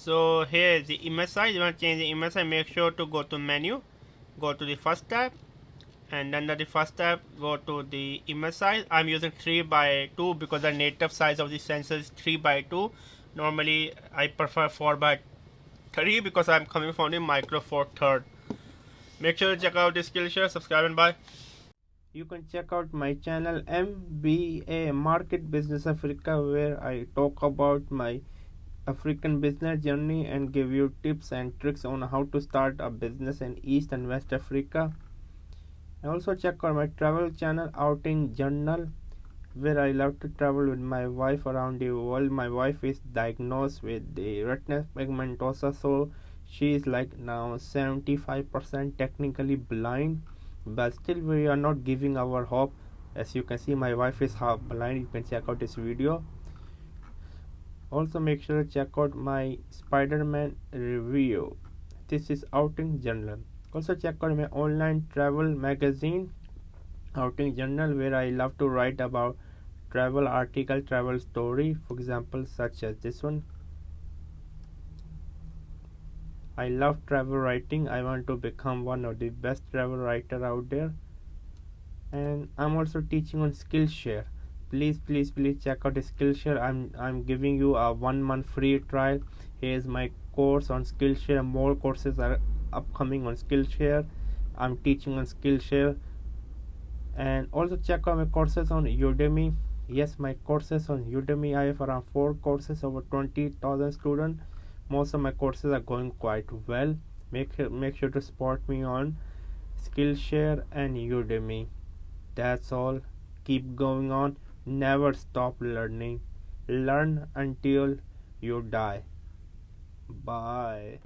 So here is the image size. You want to change the image size, make sure to go to menu, go to the first tab, and under the first tab go to the image size. I'm using 3 by 2 because the native size of the sensor is 3 by 2. Normally I prefer 4 by 3 because I'm coming from the Micro Four Third. Make sure to check out the Skillshare, subscribe and bye. You can check out my channel MBA Market Business Africa, where I talk about my African business journey and give you tips and tricks on how to start a business in East and West Africa. And also check out my travel channel Outing Journal, where I love to travel with my wife around the world. My wife is diagnosed with the retinal pigmentosa, so she is like now 75% technically blind, but still we are not giving our hope. As you can see, my wife is half blind. You can check out this video. Also make sure to check out my Spider-Man review. This is Outing Journal. Also check out my online travel magazine Outing Journal, where I love to write about travel article, travel story, for example such as this one. I love travel writing. I want to become one of the best travel writer out there. And I'm also teaching on Skillshare. Please check out Skillshare. I'm giving you a 1 month free trial. Here's my course on Skillshare. More courses are upcoming on Skillshare. I'm teaching on Skillshare. And also check out my courses on Udemy. Yes, my courses on Udemy, I have around 4 courses, over 20,000 students. Most of my courses are going quite well. Make sure to support me on Skillshare and Udemy. That's all. Keep going on. Never stop learning. Learn until you die. Bye.